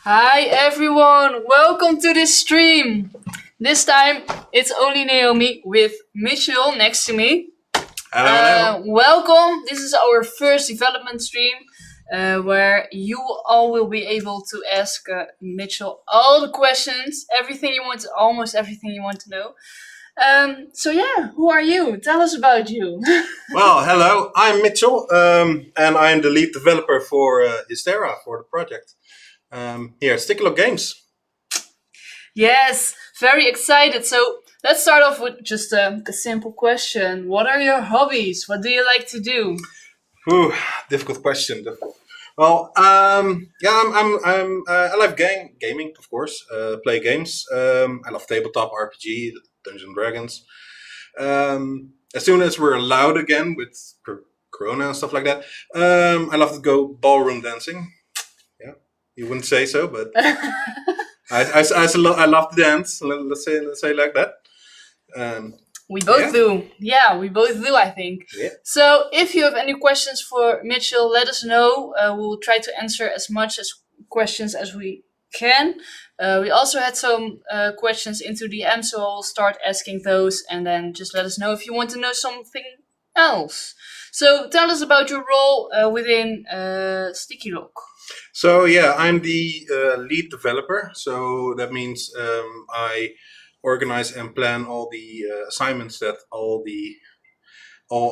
Hi everyone, welcome to this stream. This time it's only Naomi with Mitchel next to me. Hello. Welcome. This is our first development stream where you all will be able to ask Mitchel all the questions, almost everything you want to know. Who are you? Tell us about you. Well, hello. I'm Mitchel, and I'm the lead developer for Histera for the project here at StickyLock Games. Yes, very excited. So let's start off with just a simple question. What are your hobbies? What do you like to do? Ooh, difficult question. Well, I love gaming, of course. Play games. I love tabletop RPG, Dungeons and Dragons. As soon as we're allowed again with Corona and stuff like that, I love to go ballroom dancing. Yeah, you wouldn't say so, but I love to dance. Let's say like that. We both do. Yeah, we both do, I think. Yeah. So if you have any questions for Mitchel, let us know. We'll try to answer as much as questions as we can. We also had some questions into the DM, so I'll start asking those and then just let us know if you want to know something else. So tell us about your role within StickyLock. So yeah, I'm the lead developer. So that means I organize and plan all the assignments that all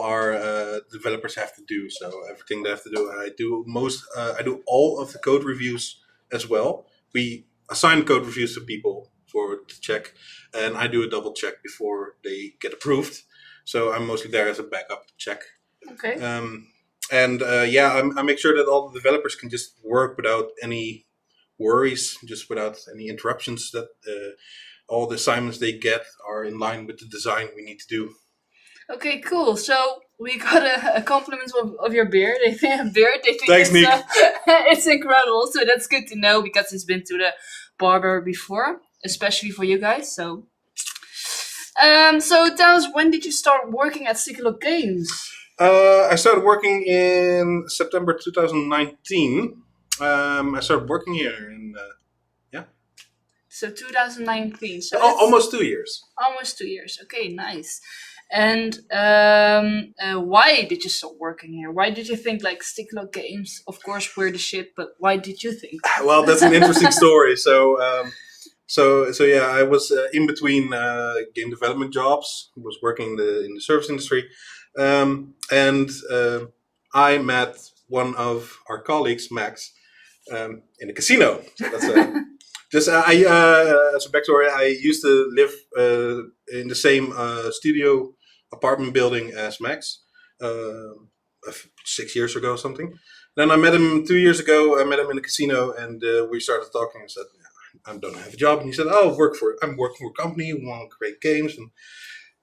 our developers have to do. So everything they have to do, I do all of the code reviews as well. We assign code reviews to people to check, and I do a double check before they get approved. So I'm mostly there as a backup check. Okay. I make sure that all the developers can just work without any worries, just without any interruptions, that all the assignments they get are in line with the design we need to do. Okay, cool. So we got a compliment of your beard. They think Thanks, Nick. It's incredible. So that's good to know because it's been to the barber before, especially for you guys. So tell us, when did you start working at StickyLock Games? I started working in September 2019. I started working here in So 2019. So almost 2 years. Almost 2 years. Okay, nice. And why did you start working here? Why did you think like StickyLock Games? Of course, we're the shit, but why did you think? Well, that's an interesting story. So yeah, I was in between game development jobs. I was working in the service industry, and I met one of our colleagues, Max, in a casino. So that's just as a backstory, I used to live in the same studio apartment building as Max 6 years ago or something. Then I met him 2 years ago. I met him in a casino, and we started talking. And said, "I don't have a job," and he said, "Oh, I'm working for a company. We want to create games. And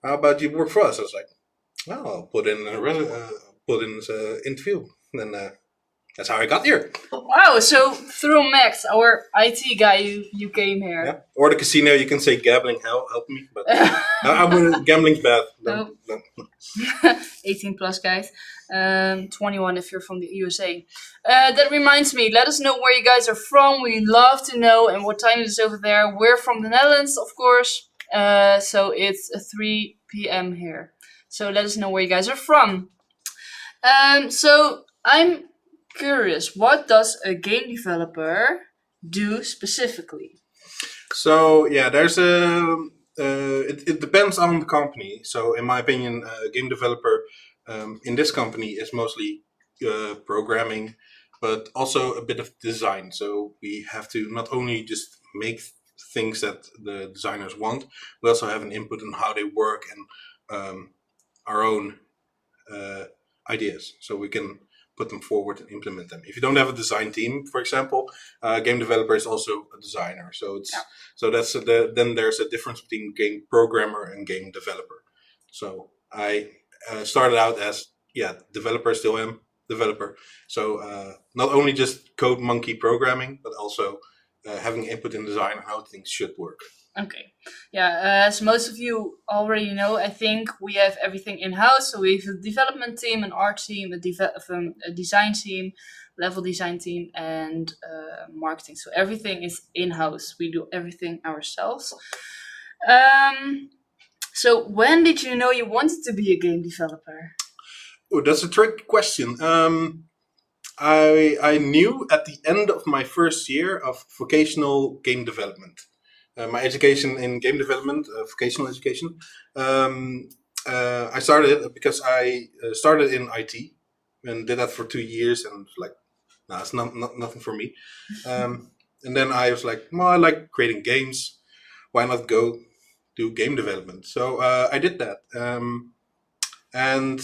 how about you work for us?" I was like, "Well, I'll put in an interview." And then that's how I got here. Wow! So through Max, our IT guy, you came here. Yeah. Or the casino, you can say gambling helped me, but gambling's bad. No. 18 plus, guys. 21 if you're from the USA. That reminds me, let us know where you guys are from. We love to know, and what time it is over there. We're from the Netherlands, of course. So it's 3 p.m. here. So let us know where you guys are from. So I'm curious, what does a game developer do specifically? So yeah, there's it depends on the company. So in my opinion, a game developer in this company is mostly programming, but also a bit of design. So we have to not only just make things that the designers want, we also have an input on how they work and our own ideas, so we can put them forward and implement them. If you don't have a design team, for example, a game developer is also a designer. So then there's a difference between game programmer and game developer. So I started out as developer, still am developer. So not only just code monkey programming, but also having input in design and how things should work. Okay. Yeah, as most of you already know, I think we have everything in-house. So we have a development team, an art team, a design team. level design team, and marketing. So everything is in-house. We do everything ourselves. Um, so when did you know you wanted to be a game developer? Oh, that's a tricky question. I knew at the end of my first year of vocational game development, my education in game development, vocational education. Um, I started it because I started in IT and did that for 2 years, and was like, no, it's not nothing for me. And then I was like, well, I like creating games. Why not go do game development? So I did that. And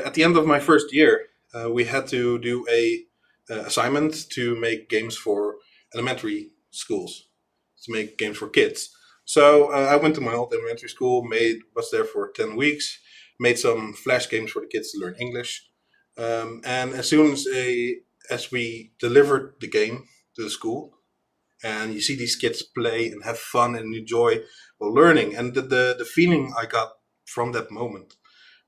at the end of my first year, we had to do a assignment to make games for elementary schools, to make games for kids. So I went to my old elementary school, was there for 10 weeks, made some flash games for the kids to learn English. And as soon as we delivered the game to the school, and you see these kids play and have fun and enjoy while learning, and the feeling I got from that moment,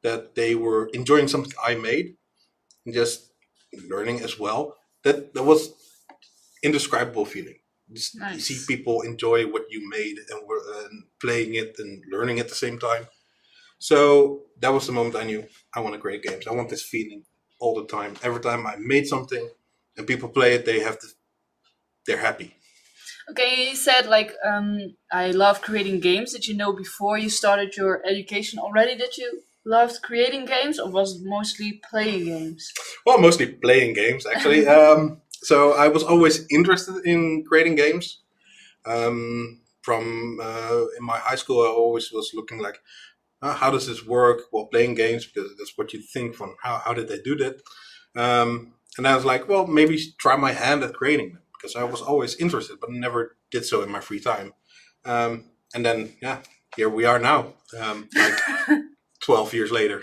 that they were enjoying something I made and just learning as well. That was indescribable feeling. Just, you see Nice. people enjoy what you made and were playing it and learning at the same time. So that was the moment I knew I want to create games. I want this feeling all the time. Every time I made something and people play it, they're happy. Okay, you said like I love creating games. Did you know before you started your education already that you loved creating games, or was it mostly playing games? Well, mostly playing games actually. So I was always interested in creating games. From in my high school, I always was looking like, how does this work while playing games? Because that's what you think from how did they do that? And I was like, well, maybe try my hand at creating them, because I was always interested, but never did so in my free time. And then, yeah, here we are now, like 12 years later.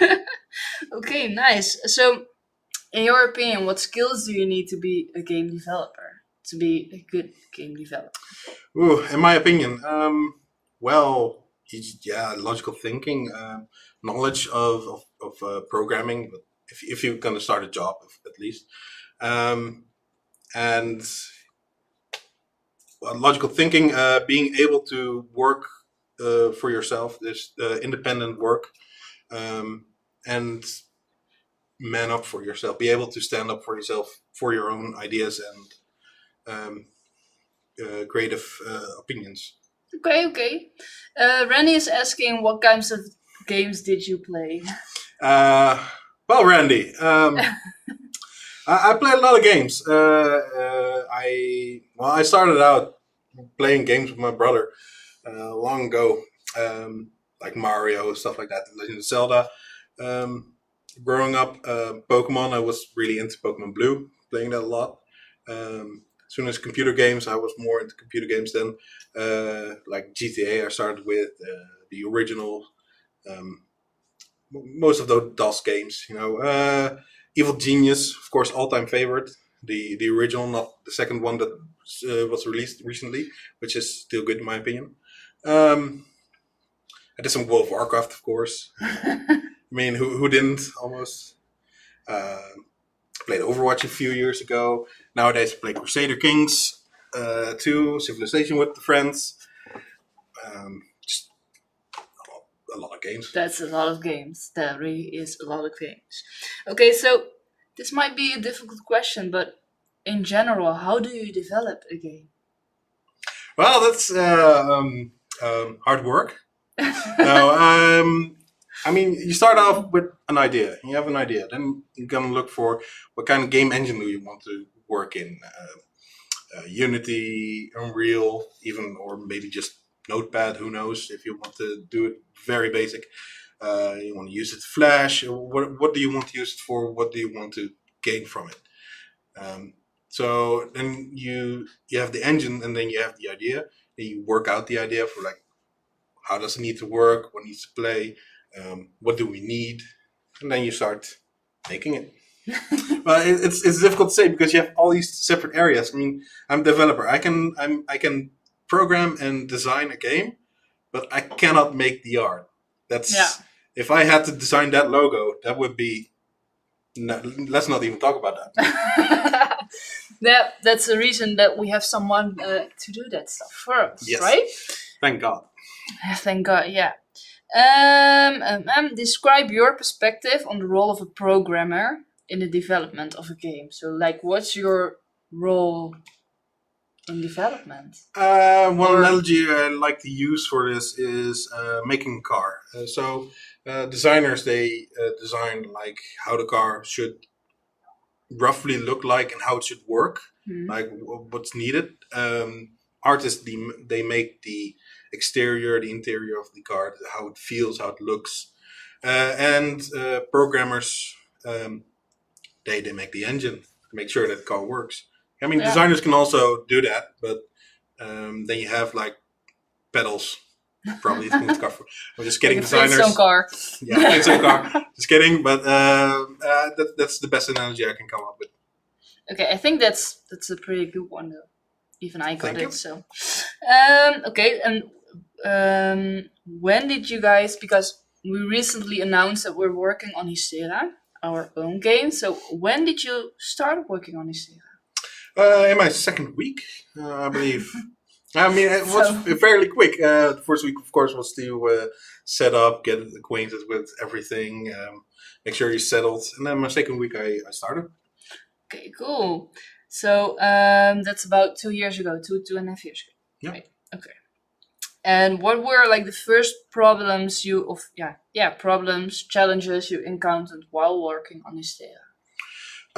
Okay, nice. So, in your opinion, what skills do you need to be a game developer? To be a good game developer? Ooh, in my opinion, well, yeah, logical thinking, knowledge of programming, if you're going to start a job, at least. Um, and logical thinking, being able to work for yourself, this independent work, and man up for yourself. Be able to stand up for yourself, for your own ideas and um, creative opinions. Okay, okay. Randy is asking what kinds of games did you play? Uh, well, Randy, I play a lot of games. I started out playing games with my brother long ago, like Mario, stuff like that, Legend of Zelda. Um, Growing up, Pokemon, I was really into Pokemon Blue, playing that a lot. As soon as computer games, I was more into computer games then. Like GTA, I started with the original. Um, Most of those DOS games, Evil Genius, of course, all-time favorite. The original, not the second one that was released recently, which is still good in my opinion. Um, I did some World of Warcraft, of course. I mean, who didn't almost? Uh, Played Overwatch a few years ago. Nowadays, I play Crusader Kings 2, Civilization with the friends. Just a lot of games. That's a lot of games. That really is a lot of games. Okay, so this might be a difficult question, but in general, how do you develop a game? Well, that's hard work. No, I mean, you start off with an idea. You have an idea. Then you're going to look for what kind of game engine do you want to work in. Unity, Unreal, even, or maybe just Notepad, who knows, if you want to do it very basic. You want to use it Flash. What do you want to use it for? What do you want to gain from it? So then you have the engine, and then you have the idea. Then you work out the idea for, like, how does it need to work? What needs to play? What do we need? And then you start making it. Well, it's difficult to say because you have all these separate areas. I mean, I'm a developer. I can program and design a game, but I cannot make the art. That's Yeah. If I had to design that logo, that would be. No, let's not even talk about that. that's the reason that we have someone to do that stuff for us, Yes. right? Thank God. Thank God, yeah. Describe your perspective on the role of a programmer in the development of a game. So, like, what's your role in development? One analogy I like to use for this is making a car. Designers, they design like how the car should roughly look like and how it should work, like what's needed. Artists, they make the exterior, the interior of the car, how it feels, how it looks, and programmers, they make the engine, make sure that the car works. I mean, designers can also do that, but then you have like pedals. Probably to move the car. I'm just kidding, like designers. Flintstone car. Yeah, Flintstone car. Just kidding, but that's the best analogy I can come up with. Okay, I think that's a pretty good one though. Even I got Thank it. you. So, okay, and when did you guys? Because we recently announced that we're working on Histera, our own game. So when did you start working on Histera? In my second week, I believe. I mean, it was fairly quick. The first week, of course, was to set up, get acquainted with everything, make sure you're settled. And then my second week, I started. Okay, cool. So that's about 2 years ago, 2.5 years ago. Yeah. Right. Okay. And what were like the first problems problems, challenges you encountered while working on Histera?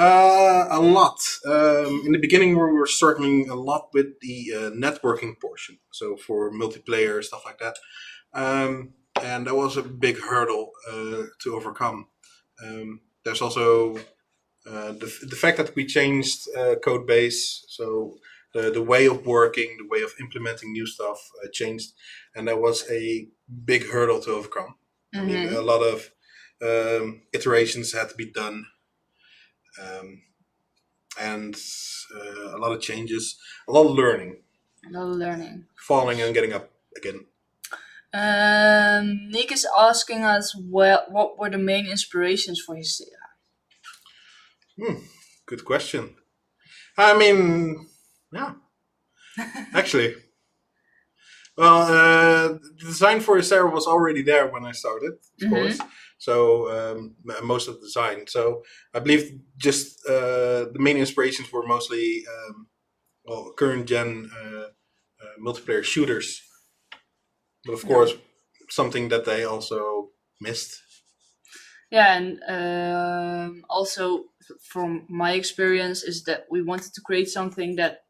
A lot. In the beginning, we were struggling a lot with the networking portion. So for multiplayer, stuff like that. And that was a big hurdle to overcome. There's also the fact that we changed code base. So the way of working, the way of implementing new stuff changed. And that was a big hurdle to overcome. I mean, a lot of iterations had to be done. And a lot of changes, a lot of learning. Falling and getting up again. Nick is asking us what were the main inspirations for Histera? Good question. I mean, yeah. Actually. Well, the design for Histera was already there when I started, of course. So most of the design. So I believe just the main inspirations were mostly current gen multiplayer shooters. But of course, something that they also missed. Yeah, and also from my experience is that we wanted to create something that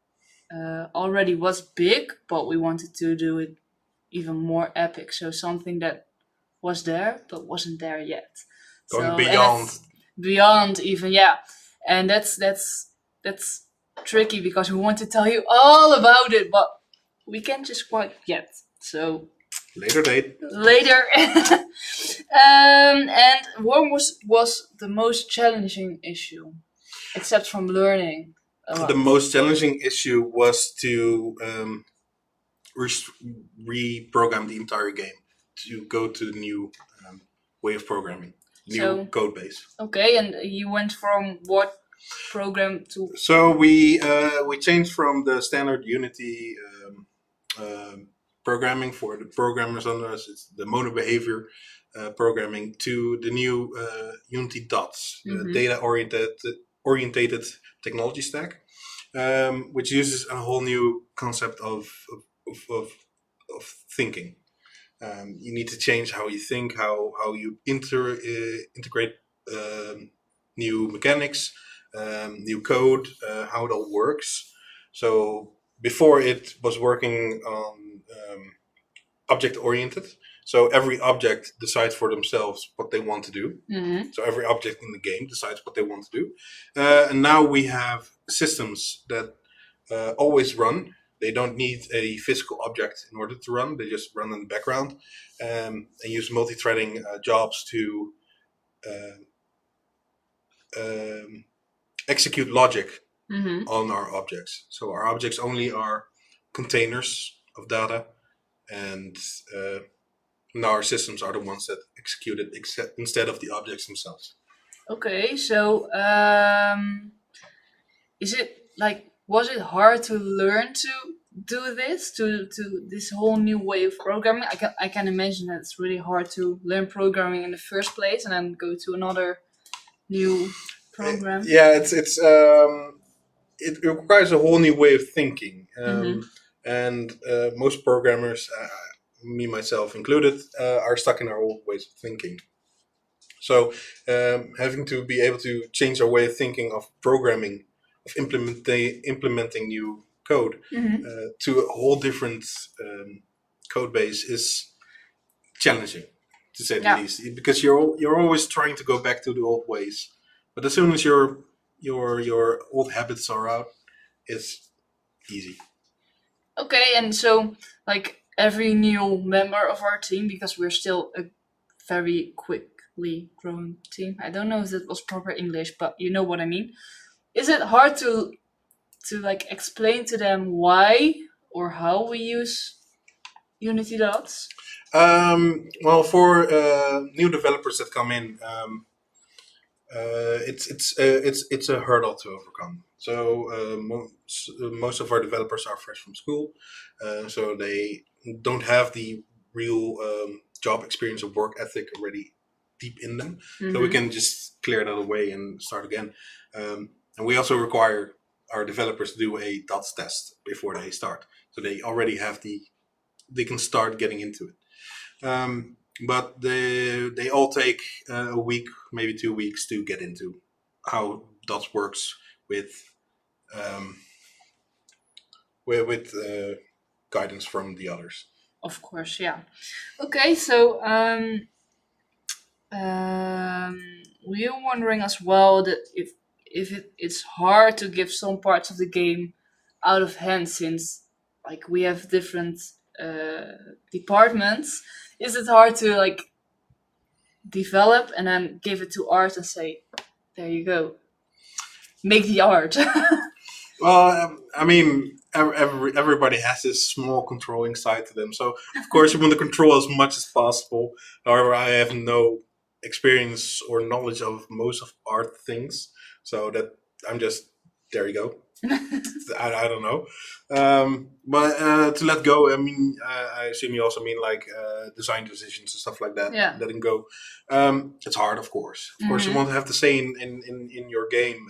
already was big, but we wanted to do it even more epic. So something that was there but wasn't there yet. Going beyond even, yeah. And that's tricky because we want to tell you all about it, but we can't just quite yet. So later date. Later. And what was the most challenging issue, except from learning? The most challenging issue was to reprogram the entire game to go to the new way of programming, new code base. Okay, and you went from what program to? So we changed from the standard Unity programming for the programmers under us. It's the mono behavior programming to the new Unity dots, data orientated technology stack, which uses a whole new concept of thinking. You need to change how you think, how you integrate new mechanics, new code, how it all works. So before it was working on object oriented. So every object decides for themselves what they want to do. So every object in the game decides what they want to do. And now we have systems that always run. They don't need a physical object in order to run. They just run in the background and use multi-threading jobs to execute logic on our objects. So our objects only are containers of data, and now our systems are the ones that execute it instead of the objects themselves. Okay, so is it like was it hard to learn to do this, to this whole new way of programming? I can imagine that it's really hard to learn programming in the first place and then go to another new program. Yeah, it requires a whole new way of thinking, and most programmers, me myself included, are stuck in our old ways of thinking. So having to be able to change our way of thinking of programming, of implementing new code to a whole different code base is challenging, to say the least, because you're always trying to go back to the old ways. But as soon as your old habits are out, it's easy. Okay, and so like every new member of our team, because we're still a very quickly growing team. I don't know if that was proper English, but you know what I mean. Is it hard to like explain to them why or how we use Unity dots? Well, for new developers that come in, it's a hurdle to overcome. So most of our developers are fresh from school, so they don't have the real job experience or work ethic already deep in them. So we can just clear that away and start again. And we also require our developers to do a dots test before they start, so they already have they can start getting into it. But they all take a week, maybe 2 weeks to get into how dots works with guidance from the others. Of course, yeah. Okay, so we're wondering as well that if it's hard to give some parts of the game out of hand, since like we have different departments. Is it hard to like develop and then give it to art and say, there you go, make the art? Well, I mean, everybody has this small controlling side to them. So, of course, you want to control as much as possible. However, I have no experience or knowledge of most of art things. So that I'm just, there you go. I don't know. But to let go, I mean, I assume you also mean like design decisions and stuff like that. Yeah. Letting go. It's hard, of course. Of course, you want to have the say in your game.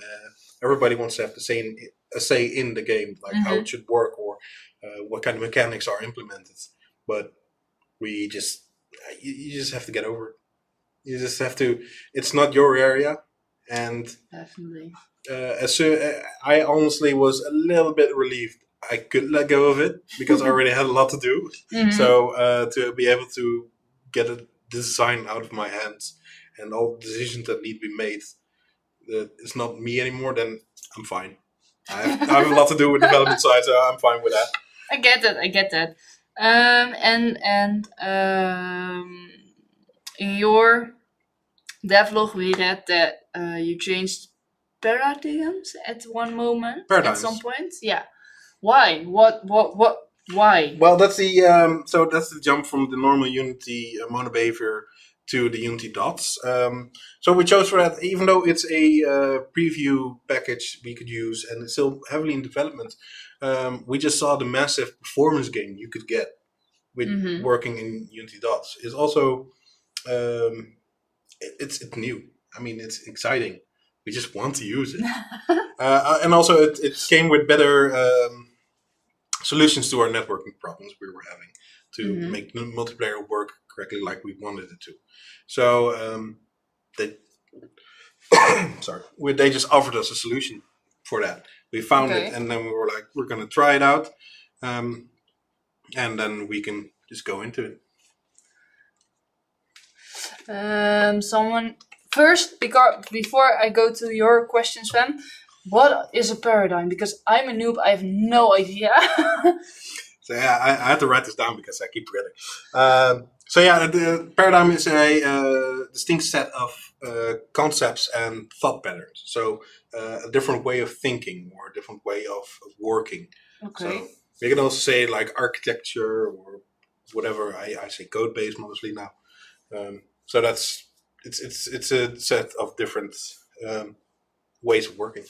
Everybody wants to have a say in the game, like how it should work or what kind of mechanics are implemented. But we just, you just have to get over it. You just have to. It's not your area, and Definitely. I honestly was a little bit relieved I could let go of it because I already had a lot to do. So to be able to get a design out of my hands and all the decisions that need to be made, it's not me anymore, then I'm fine. I have a lot to do with development side, so I'm fine with that. I get that. And in your devlog we read that you changed paradigms at one moment. At some point. Yeah. Why? What? Why? Well, that's the that's the jump from the normal Unity mono behavior to the Unity dots. So we chose for that, even though it's a preview package we could use and it's still heavily in development. We just saw the massive performance gain you could get with working in Unity dots. It's also it's new. I mean, it's exciting. We just want to use it, and also it came with better solutions to our networking problems we were having to make multiplayer work correctly like we wanted it to. So they they just offered us a solution for that. We found it, and then we were like, we're going to try it out, and then we can just go into it. Someone first, because before I go to your question, Sven, what is a paradigm? Because I'm a noob, I have no idea. So yeah, I had to write this down because I keep forgetting. So yeah, the paradigm is a distinct set of concepts and thought patterns. So a different way of thinking or a different way of working. Okay. So we can also say like architecture or whatever. I say code base mostly now. So that's it's a set of different ways of working.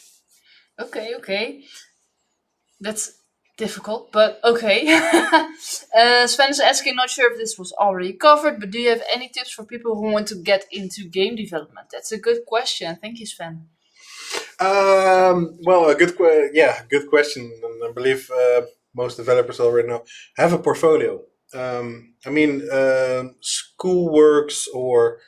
Okay. That's difficult, but okay. Sven is asking, not sure if this was already covered, but do you have any tips for people who want to get into game development? That's a good question. Thank you, Sven. Well, good question. And I believe most developers already know. Have a portfolio. School works or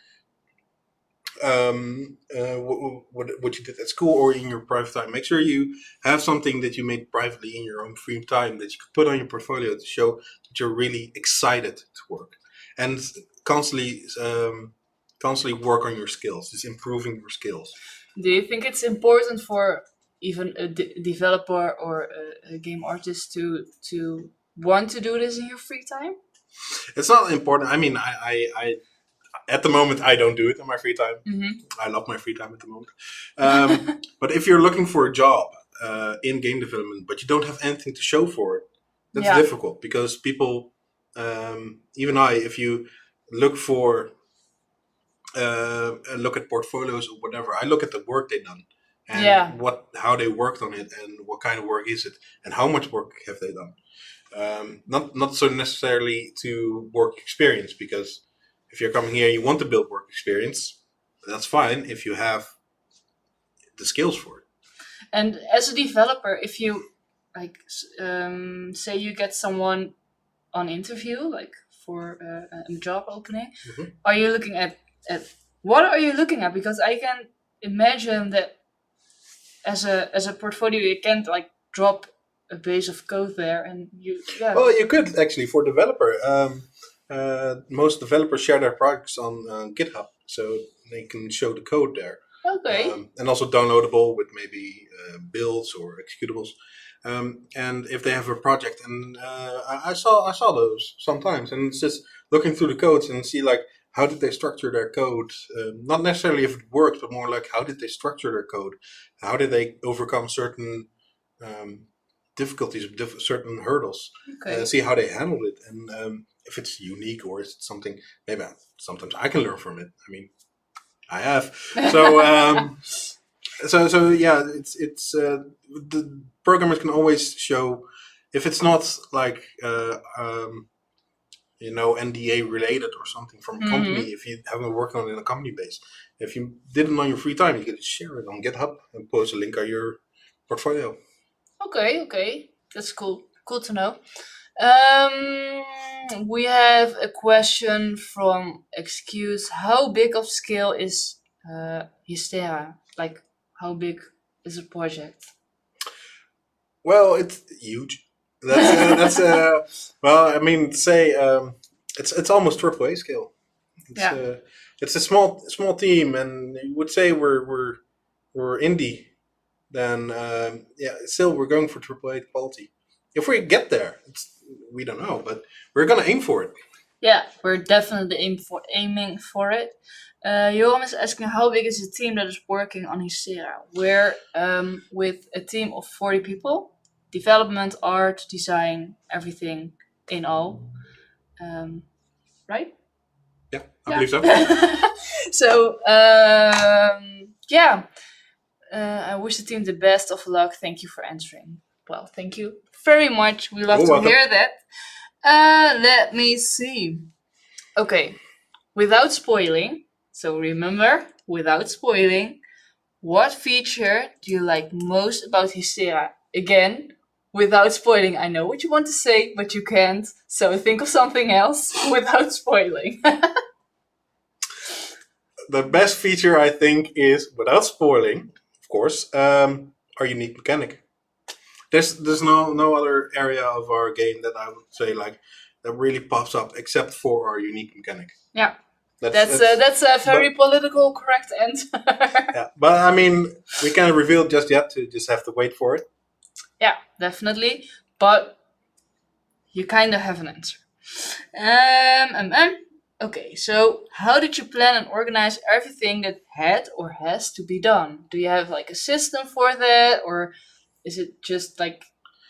what you did at school or in your private time. Make sure you have something that you made privately in your own free time that you can put on your portfolio to show that you're really excited to work, and constantly work on your skills, just improving your skills. Do you think it's important for even a developer or a game artist to want to do this in your free time? It's not important. I mean, I at the moment I don't do it in my free time. Mm-hmm. I love my free time at the moment. But if you're looking for a job in game development, but you don't have anything to show for it, that's difficult because people, even if you look for, look at portfolios or whatever, I look at the work they've done and how they worked on it and what kind of work is it and how much work have they done. Not so necessarily to work experience, because if you're coming here, you want to build work experience. That's fine if you have the skills for it. And as a developer, if you say you get someone on interview, like for a job opening, are you looking at what are you looking at? Because I can imagine that as a portfolio, you can't drop a base of code there, and Well, you could actually for developer. Most developers share their projects on GitHub, so they can show the code there. Okay. And also downloadable with maybe builds or executables. And if they have a project, and I saw those sometimes, and it's just looking through the codes and see how did they structure their code? Not necessarily if it worked, but more like how did they structure their code? How did they overcome certain difficulties, certain hurdles? Okay. See how they handled it, and if it's unique or is it something maybe sometimes I can learn from it. I mean, I have. So yeah, it's the programmers can always show if it's not NDA related or something from a company. If you haven't worked on it in a company base, if you did it on your free time, you can share it on GitHub and post a link on your portfolio. Okay, that's cool. Cool to know. We have a question from Excuse. How big of scale is Histera? Like, how big is a project? Well, it's huge. That's well, I mean, say it's almost AAA scale. It's a small team, and you would say we're indie. Then still we're going for AAA quality. If we get there, we don't know, but we're gonna aim for it. Yeah, we're definitely aiming for it. Joram is asking, how big is the team that is working on Histera? We're with a team of 40 people. Development, art, design, everything in all. Right? Yeah, I believe so. So, I wish the team the best of luck. Thank you for answering. Well, thank you very much. We love to hear that. Let me see. Okay, without spoiling. So remember, without spoiling, what feature do you like most about Histera? Again, without spoiling. I know what you want to say, but you can't. So think of something else without spoiling. The best feature, I think, is, without spoiling, of course, our unique mechanic. There's no other area of our game that I would say that really pops up except for our unique mechanic. Yeah. That's a very political correct answer. Yeah, but I mean, we can't reveal it just yet. You just have to wait for it. Yeah, definitely. But you kind of have an answer. Okay, so how did you plan and organize everything that had or has to be done? Do you have a system for that, or is it just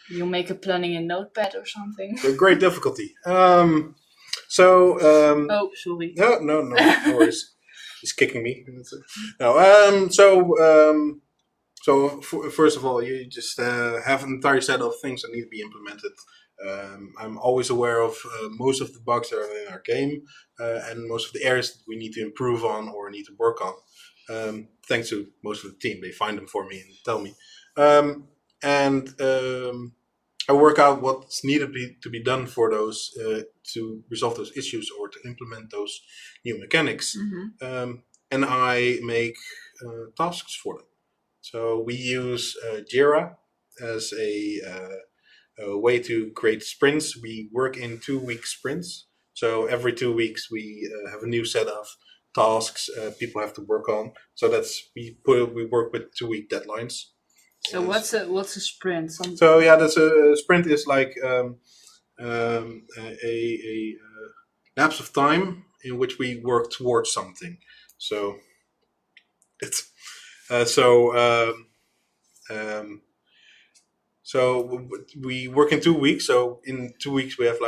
you make a planning in Notepad or something? With great difficulty. Oh, sorry. No worries. He's kicking me. No. So first of all, you just have an entire set of things that need to be implemented. I'm always aware of most of the bugs that are in our game and most of the areas that we need to improve on or need to work on. Thanks to most of the team, they find them for me and tell me. And I work out what's needed to be done for those to resolve those issues or to implement those new mechanics. And I make tasks for them. So we use Jira as a way to create sprints. We work in 2 week sprints. So every 2 weeks we have a new set of tasks people have to work on. So we work with 2 week deadlines. So what's a sprint? So yeah, that's a sprint is like a lapse of time in which we work towards something. So it's so we work in 2 weeks. So in 2 weeks we have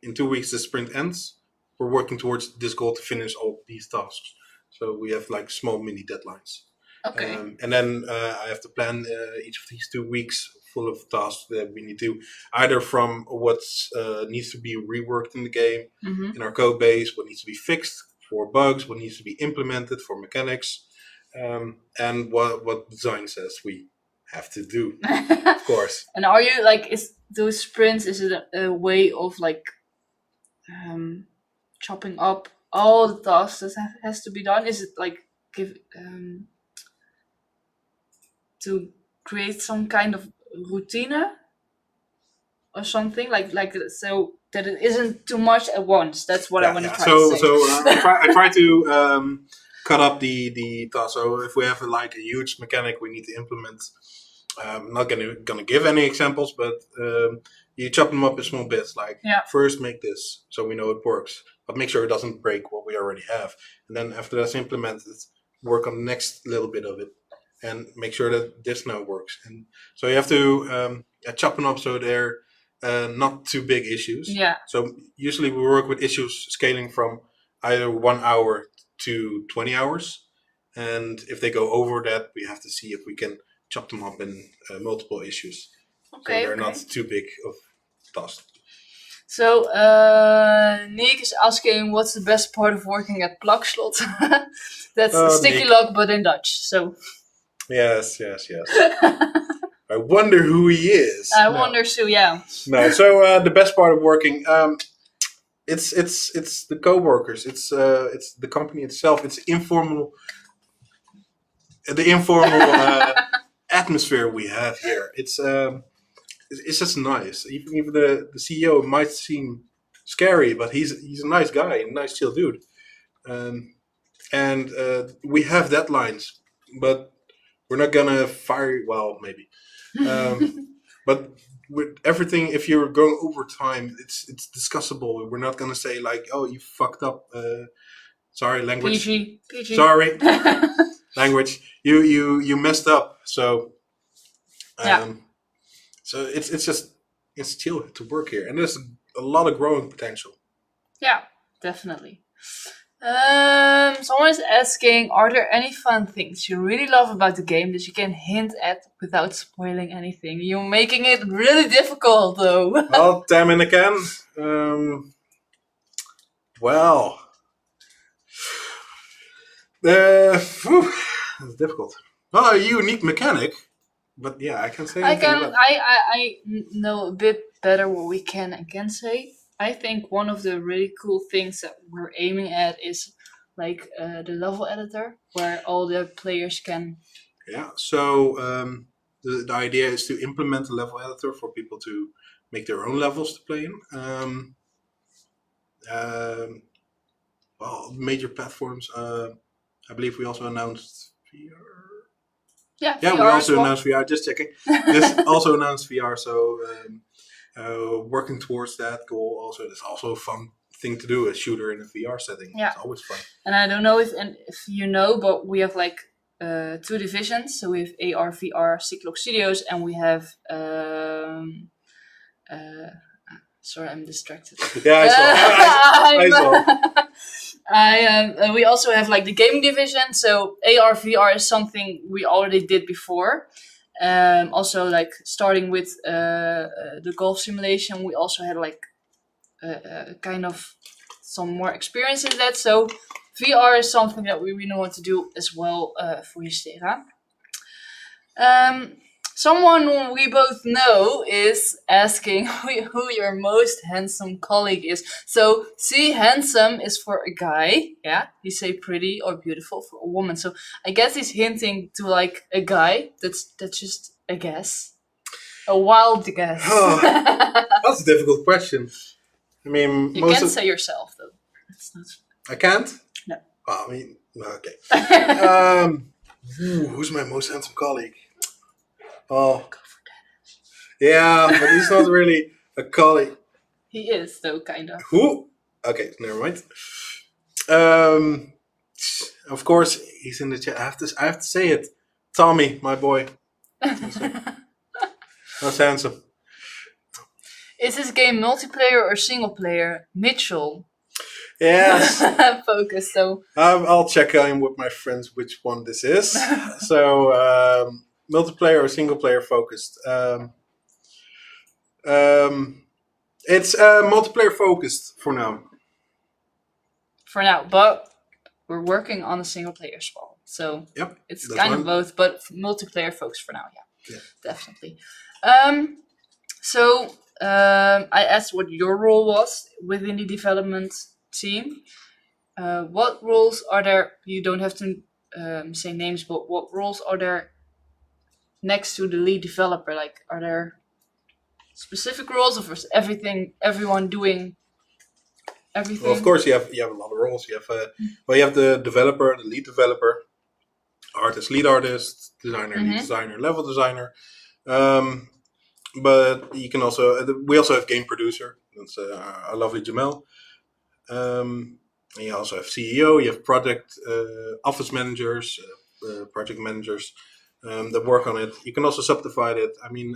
in 2 weeks the sprint ends. We're working towards this goal to finish all these tasks. So we have small mini deadlines. Okay. And then I have to plan each of these 2 weeks full of tasks that we need to either from what needs to be reworked in the game, in our code base, what needs to be fixed for bugs, what needs to be implemented for mechanics, and what design says we have to do, of course. And are you is those sprints? Is it a way of chopping up all the tasks that has to be done? Is it to create some kind of routine or something so that it isn't too much at once? That's what I want to try to say. So I try to cut up the task. So if we have a huge mechanic we need to implement, I'm not gonna give any examples, but you chop them up in small bits. First make this so we know it works, but make sure it doesn't break what we already have. And then after that's implemented, work on the next little bit of it and make sure that this now works. And so you have to chop them up so they're not too big issues. Yeah. So usually we work with issues scaling from either 1 hour to 20 hours. And if they go over that, we have to see if we can chop them up in multiple issues. Okay. So they're not too big of tasks. So Nick is asking, what's the best part of working at Plakslot? That's StickyLock, but in Dutch. So. Yes. I wonder who he is. I wonder too. Yeah. No. So the best part of working, it's the co-workers. It's the company itself. It's informal. The informal atmosphere we have here. It's just nice. Even the CEO might seem scary, but he's a nice guy, a nice chill dude. And we have deadlines, but we're not gonna fire you. Well, maybe. But with everything, if you're going over time, it's discussable. We're not gonna say oh, you fucked up. Sorry, language. PG. Sorry, language. You messed up. So So it's chill to work here, and there's a lot of growing potential. Yeah, definitely. Someone is asking, are there any fun things you really love about the game that you can hint at without spoiling anything? You're making it really difficult, though. Well, damn it again. It's difficult. Well, a unique mechanic, but yeah, I can say. I know a bit better what we can and can't say. I think one of the really cool things that we're aiming at is the level editor, where all the players can. Yeah. So the idea is to implement a level editor for people to make their own levels to play in. Well, major platforms. I believe we also announced VR. Yeah, VR we also announced VR. Just checking. This also announced VR. So. Working towards that goal also is also a fun thing to do, a shooter in a VR setting. Yeah. It's always fun. And I don't know if you know, but we have two divisions. So we have AR, VR, StickyLock Studios, and we have sorry, I'm distracted. Yeah, I saw. We also have like the gaming division. So AR VR is something we already did before. Also, like starting with the golf simulation, we also had like kind of some more experience in that. So VR is something that we really want to do as well for Histera. Someone we both know is asking who your most handsome colleague is. So, see, handsome is for a guy, yeah. You say pretty or beautiful for a woman. So, I guess he's hinting to like a guy. That's just a guess, a wild guess. That's a difficult question. I mean, You can't say yourself though. It's not. I can't. No. Well, I mean, okay. Who's my most handsome colleague? Oh, yeah, but he's not really a colleague. He is though, kind of. Who? Okay, never mind. Of course, he's in the chat. I have to say it. Tommy, my boy. That's handsome. Is this game multiplayer or single player? Mitchell. Yes. Focus. So I'll check in with my friends which one this is. So multiplayer or single player focused. It's multiplayer focused for now. for now, but we're working on a single player as well. So Yep, it's that's kind fine. of both, but multiplayer focused for now. Yeah. Yeah. Definitely. So I asked what your role was within the development team. What roles are there? You don't have to say names, but what roles are there next to the lead developer? Like, are there specific roles, or is everyone doing everything? Well, of course, you have a lot of roles. You have the developer, the lead developer, artist, lead artist, designer, lead designer, level designer. But you can also we also have game producer. That's our lovely Jamel. And you also have CEO. You have project office managers, project managers that work on it. You can also subdivide it. I mean,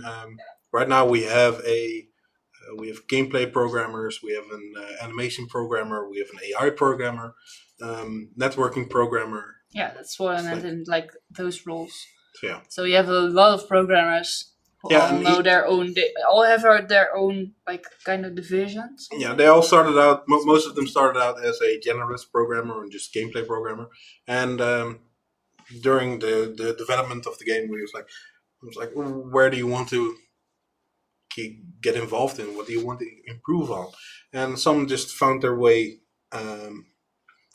right now we have gameplay programmers. We have an animation programmer. We have an AI programmer, networking programmer. Yeah, that's what I meant in like those roles. So yeah. So you have a lot of programmers who all know their own. They all have their own like kind of divisions. Yeah, they all started out. Most of them started out as a generalist programmer and just gameplay programmer. And during the development of the game, I was like, where do you want to get involved in? What do you want to improve on? And some just found their way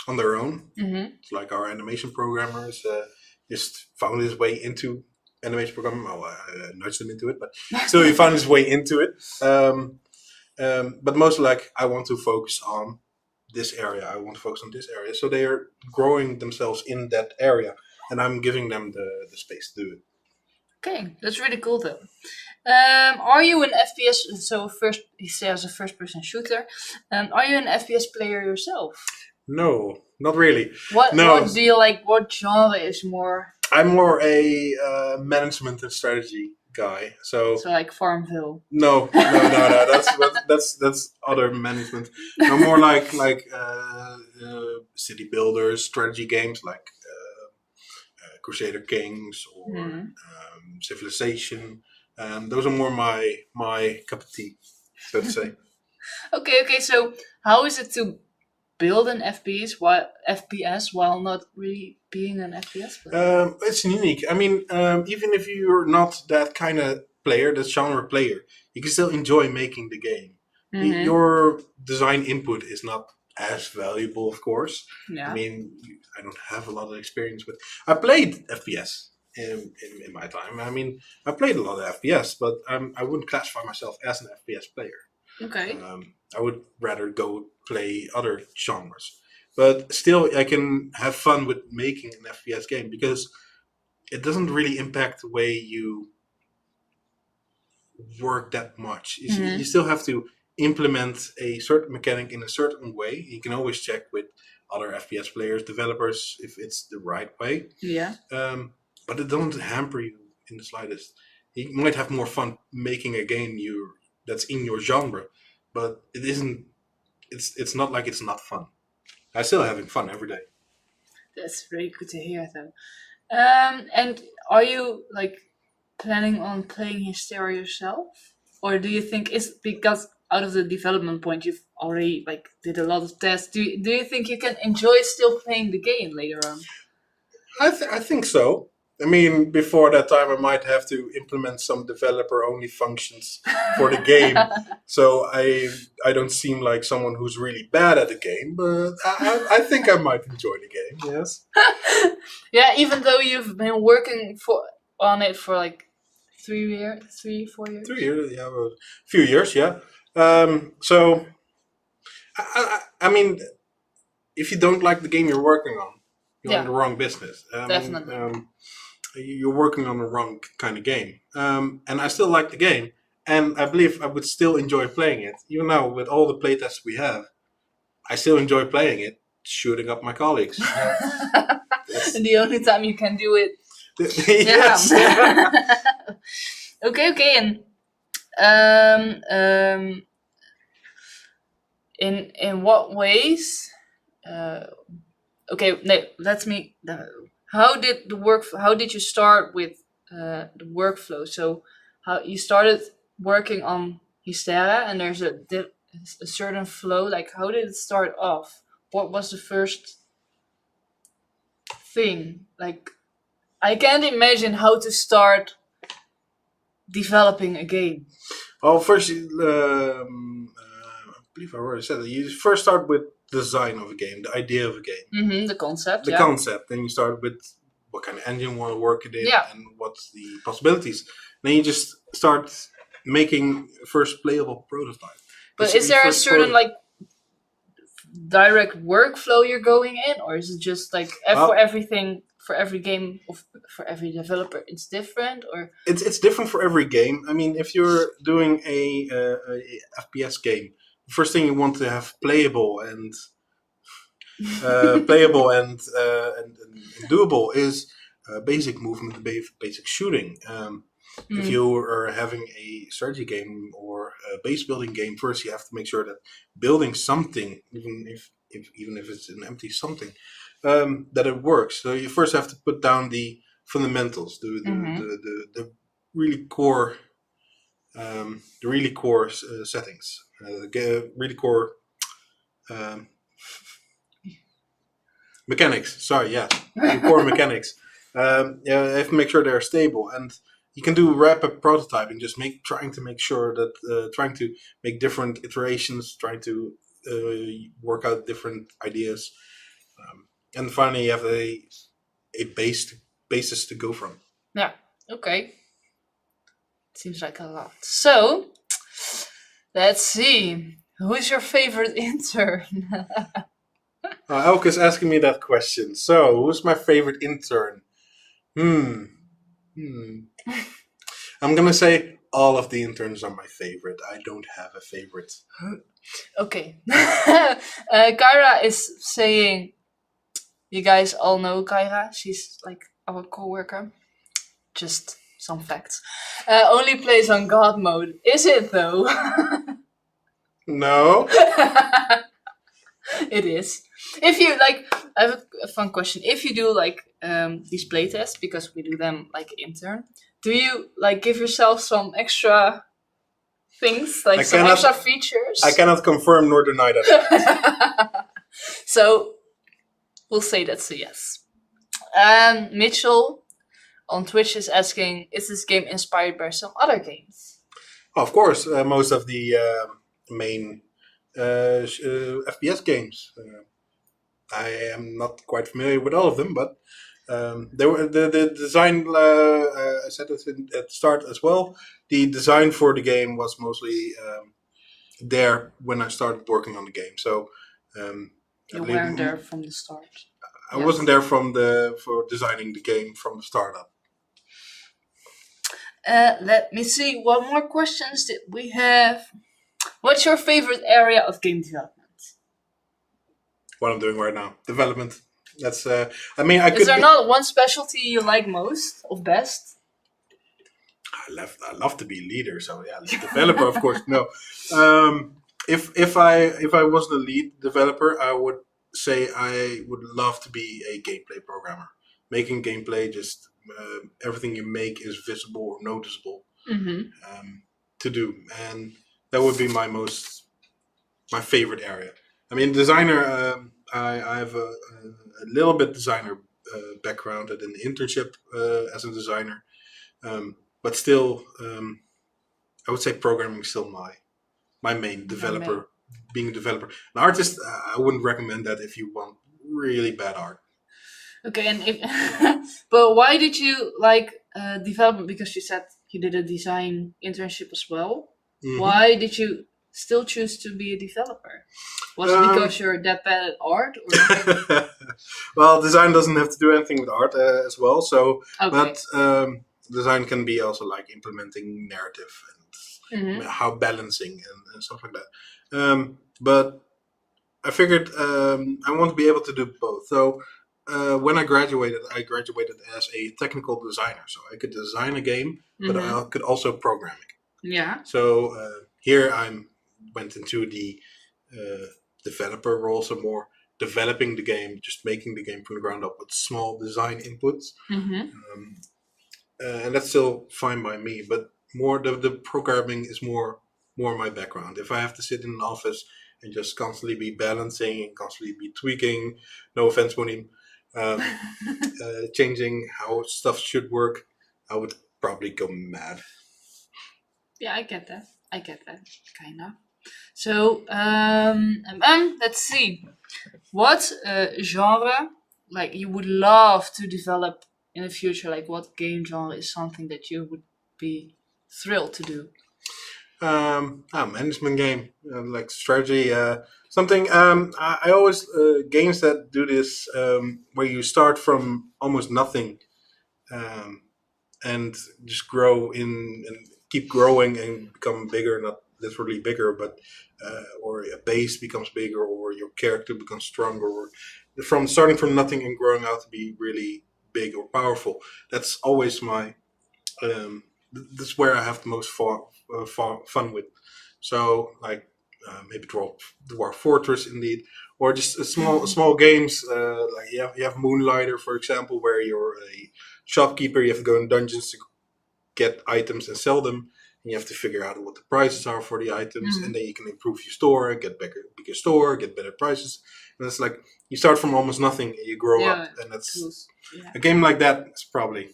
on their own. Mm-hmm. It's like our animation programmers just found his way into animation programming. Well, I nudged him into it, but still he found his way into it. But mostly like, I want to focus on this area. I want to focus on this area. So they are growing themselves in that area, and I'm giving them the space to do it. Okay, that's really cool though. Are you an FPS? So first, he says a first-person shooter. Are you an FPS player yourself? No, not really. What do you like? What genre is more? I'm more a management and strategy guy. So like Farmville. No. That's other management. No, more like city builders, strategy games like Crusader Kings or Civilization. Those are more my cup of tea, so to say. Okay. So how is it to build an FPS while not really being an FPS player? It's unique. I mean, even if you're not that kind of player, that genre player, you can still enjoy making the game. Mm-hmm. Your design input is not as valuable, of course. Yeah. I mean, I don't have a lot of experience with. I played FPS in my time. I mean, I played a lot of FPS, but I wouldn't classify myself as an FPS player. Okay. I would rather go play other genres. But still, I can have fun with making an FPS game because it doesn't really impact the way you work that much. You still have to implement a certain mechanic in a certain way. You can always check with other FPS players, developers, if it's the right way. Yeah. But it doesn't hamper you in the slightest. You might have more fun making a game that's in your genre, but it isn't. It's not like it's not fun. I'm still having fun every day. That's very good to hear, though. And are you like planning on playing Histera yourself, or do you think it's because out of the development point you've already like did a lot of tests? Do you think you can enjoy still playing the game later on? I think so. I mean, before that time, I might have to implement some developer-only functions for the game. So I don't seem like someone who's really bad at the game, but I think I might enjoy the game. Yes. Yeah, even though you've been working on it for like 4 years. 3 years, yeah, well, a few years, yeah. So I mean, if you don't like the game you're working on, you're in Yeah, the wrong business. definitely. You're working on the wrong kind of game. And I still like the game, and I believe I would still enjoy playing it, even now with all the playtests we have. I still enjoy playing it, shooting up my colleagues. And the only time you can do it. Yes. Okay, and in what ways? Okay, no, let me. How did you start with the workflow? So, how you started working on Histera, and there's a certain flow. Like, how did it start off? What was the first thing? Like, I can't imagine how to start developing a game. Well, first, I believe I already said that. You first start with design of a game, the idea of a game, The concept. the concept. Then you start with what kind of engine you want to work it in, Yeah. and what's the possibilities. Then you just start making first playable prototype. But You is there a first certain like direct workflow you're going in, or is it just like for everything for every game for every developer it's different? Or it's different for every game. I mean, if you're doing a FPS game, the first thing you want to have playable and and doable is basic movement, basic shooting. If you are having a strategy game or a base building game, first you have to make sure that building something, even if it's an empty something, that it works. So you first have to put down the fundamentals, the really core, settings, really core mechanics. Sorry, yeah, the core mechanics. Yeah, you have to make sure they're stable, and you can do rapid prototyping, just trying to make sure that trying to make different iterations, trying to work out different ideas, and finally you have a basis to go from. yeah, okay, seems like a lot. So let's see, who's your favorite intern? Elke is asking me that question. So, who's my favorite intern? I'm gonna say all of the interns are my favorite. I don't have a favorite. Okay. Kyra is saying, you guys all know Kyra. She's like our co-worker. Just some facts. Only plays on God mode. Is it though? No. It is. If you like, I have a fun question. If you do like these playtests, because we do them like intern, do you like give yourself some extra things, like some extra features? I cannot confirm nor deny that. So we'll say that's a yes. Mitchell on Twitch is asking, is this game inspired by some other games? Of course, most of the main FPS games. I am not quite familiar with all of them, but they were the design. I said it at the start as well. The design for the game was mostly there when I started working on the game. So you weren't there from the start. I wasn't there for designing the game from the startup. Let me see. What more questions did we have? What's your favorite area of game development? What I'm doing right now, development. That's. I mean, Is there not one specialty you like most or best? I love to be a leader, so yeah, developer, of course. No, if I wasn't a lead developer, I would say I would love to be a gameplay programmer. Making gameplay, just everything you make is visible or noticeable to do, and that would be my favorite area. I mean, designer. I have a little bit designer background. I did an internship as a designer, but still, I would say programming is still my main developer. Being a developer, an artist, I wouldn't recommend that if you want really bad art. Okay, and if but why did you like development? Because you said you did a design internship as well. Why did you still choose to be a developer? Was it because you're that bad at art? Or? Well, design doesn't have to do anything with art as well. So, Okay. but design can be also like implementing narrative and how balancing and stuff like that. But I figured I want to be able to do both. So when I graduated as a technical designer. So I could design a game, but I could also program it. Yeah. So here I went into the developer role, so more developing the game, just making the game from the ground up with small design inputs. And that's still fine by me, but more the programming is more my background. If I have to sit in an office and just constantly be balancing and constantly be tweaking, no offense, Monim, changing how stuff should work, I would probably go mad. Yeah, I get that. Kind of. So, let's see. What genre, like, you would love to develop in the future? Like, what game genre is something that you would be thrilled to do? Management game, like strategy, something. I always games that do this, where you start from almost nothing, um, and just grow in and keep growing and become bigger. Not literally bigger, but or a base becomes bigger, or your character becomes stronger, or from starting from nothing and growing out to be really big or powerful. That's always my. That's where I have the most fun with. So like maybe Dwarf Fortress, indeed, or just a small games. Like you have Moonlighter, for example, where you're a shopkeeper. You have to go in dungeons to get items and sell them. And you have to figure out what the prices are for the items, and then you can improve your store, get bigger store, get better prices. And it's like you start from almost nothing and you grow up, and that's cool. Yeah. a game like that is probably.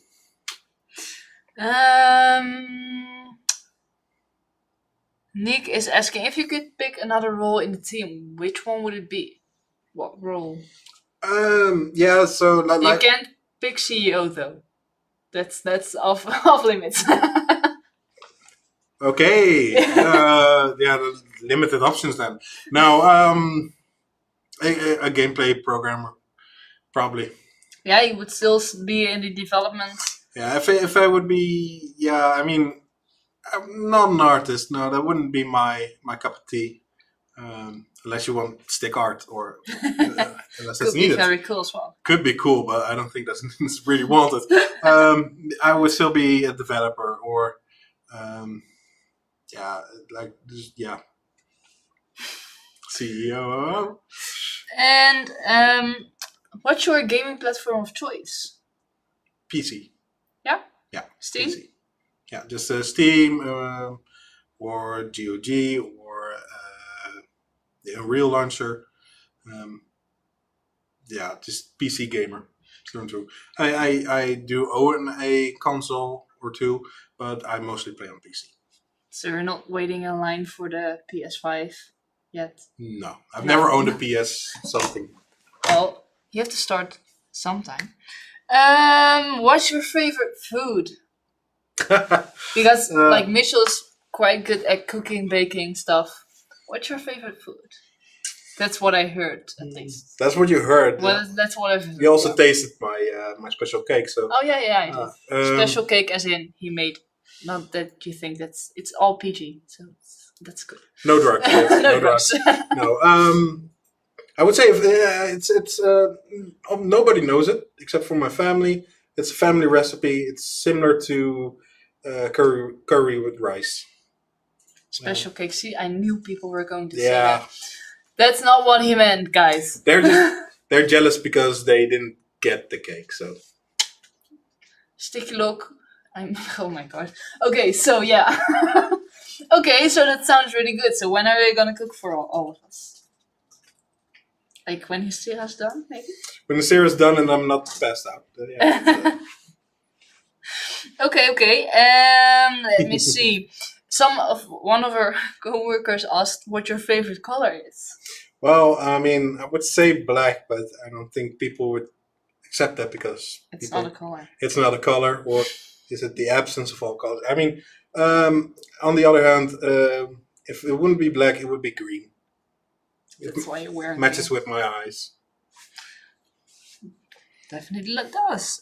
Nick is asking if you could pick another role in the team, which one would it be? What role? Yeah, so you can't pick CEO though. That's off limits. Okay. Yeah, limited options then. Now, a gameplay programmer, probably. Yeah, you would still be in the development. Yeah, if I would be, yeah, I mean, I'm not an artist. No, that wouldn't be my cup of tea. Unless you want stick art, or unless that's needed. Could be very cool as well. Could be cool, but I don't think that's really wanted. I would still be a developer, or yeah, like yeah, CEO. And what's your gaming platform of choice? PC. Yeah. Yeah. Steam. PC. Yeah, just Steam, or GOG, or the Unreal Launcher. Yeah, just PC gamer through and through. I do own a console or two, but I mostly play on PC. So you're not waiting in line for the PS5 yet? No, I've never owned a PS something. Well, you have to start sometime. What's your favorite food? Because like Mitchel is quite good at cooking, baking stuff. What's your favorite food? That's what I heard, at least. That's what you heard. Well, that's what I've heard. You also tasted my special cake, so. Oh yeah, I did. Special cake, as in he made. Not that you think it's all PG, so that's good. No drugs. Yes, no drugs. No. I would say it's nobody knows it except for my family. It's a family recipe. It's similar to curry with rice. Special cake. See, I knew people were going to say that. That's not what he meant, guys. They're jealous because they didn't get the cake. So StickyLock. Oh my god. Okay, so yeah. Okay, so that sounds really good. So when are you gonna cook for all of us? Like when Histera's done, maybe? when the series done and I'm not passed out, yeah. Okay. Let me see. One of our co-workers asked what your favorite color is. Well, I mean, I would say black, but I don't think people would accept that because It's not a color. it's not a color, or is it the absence of all colors? I mean, on the other hand, if it wouldn't be black, it would be green. That's why you're wearing Matches it. with my eyes. Definitely does.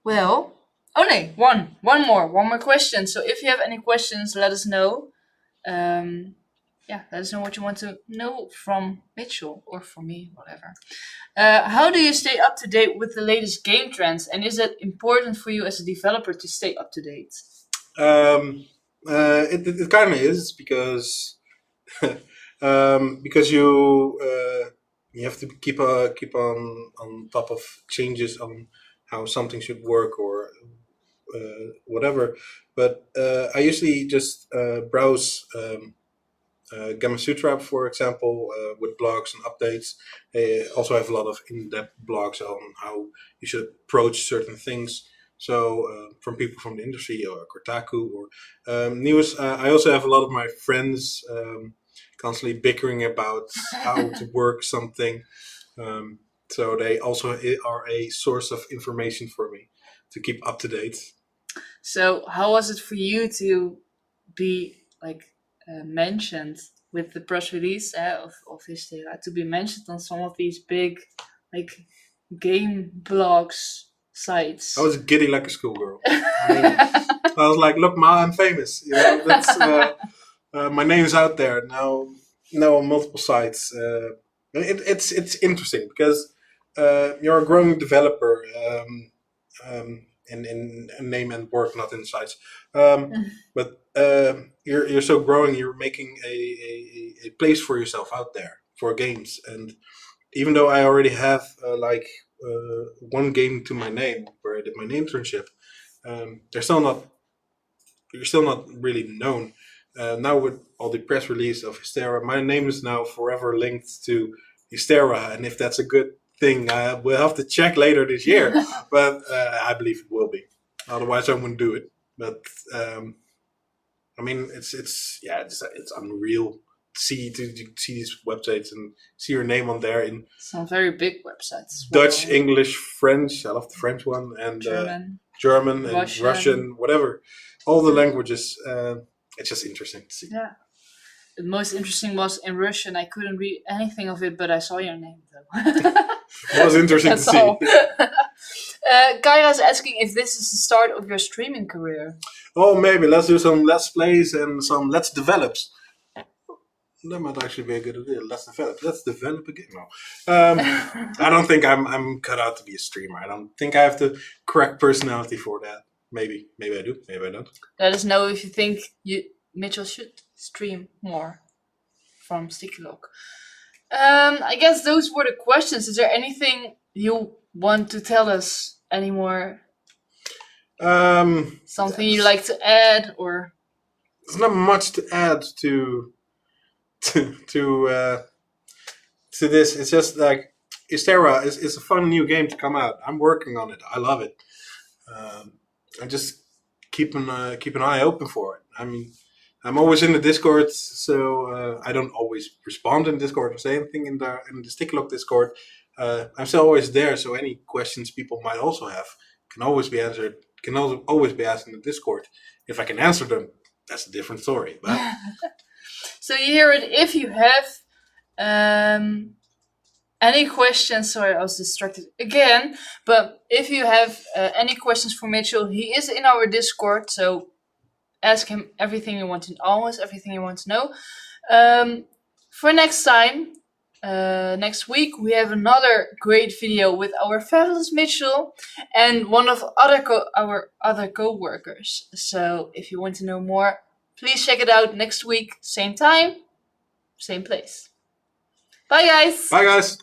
Well, only one more question. So if you have any questions, let us know. Let us know what you want to know from Mitchell or from me, whatever. How do you stay up to date with the latest game trends, and is it important for you as a developer to stay up to date? It kind of is because because you have to keep on top of changes on how something should work or whatever. But I usually just browse Gamma Sutra, for example, with blogs and updates. They also have a lot of in-depth blogs on how you should approach certain things. So from people from the industry or Kotaku or news. I also have a lot of my friends constantly bickering about how to work something. So they also are a source of information for me to keep up to date. So how was it for you to be mentioned with the press release of Histera, to be mentioned on some of these big game blogs sites? I was giddy like a schoolgirl. I was like, "Look, Ma, I'm famous. You know, that's my name's out there now. Now on multiple sites. It's interesting because you're a growing developer in name and work, not in sites. But you're so growing. You're making a place for yourself out there for games. And even though I already have one game to my name where I did my internship, they're still not. You're still not really known. Now with all the press release of Histera, my name is now forever linked to Histera, and if that's a good thing, we'll have to check later this year. But I believe it will be. Otherwise, I wouldn't do it. But I mean, it's unreal to see these websites and see your name on there in some very big websites. as well. Dutch, English, French. I love the French one, and German and Russian, whatever. All the languages. It's just interesting to see. Yeah. The most interesting was in Russian. I couldn't read anything of it, but I saw your name though. It was interesting to see. Kyra's asking if this is the start of your streaming career. Oh, maybe let's do some Let's Plays and some Let's Develops. That might actually be a good idea. Let's develop a game. No, I don't think I'm cut out to be a streamer. I don't think I have the correct personality for that. Maybe I do. Maybe I don't. Let us know if you think Mitchell should stream more from StickyLock. I guess those were the questions. Is there anything you want to tell us anymore? Something you like to add, or? There's not much to add to this. It's just like Histera is a fun new game to come out. I'm working on it. I love it. I just keep an eye open for it. I mean, I'm always in the Discord, so I don't always respond in Discord or say anything in the StickyLock Discord. I'm still always there, so any questions people might also have can always be answered. Can also always be asked in the Discord. If I can answer them, that's a different story. But so you hear it. If you have any questions, sorry, I was distracted again. But if you have any questions for Mitchell, he is in our Discord, so ask him everything you want to, almost everything you want to know. For next time, next week, we have another great video with our fabulous Mitchell and one of our other co-workers. So if you want to know more, please check it out next week, same time. same place. Bye, guys. Bye, guys.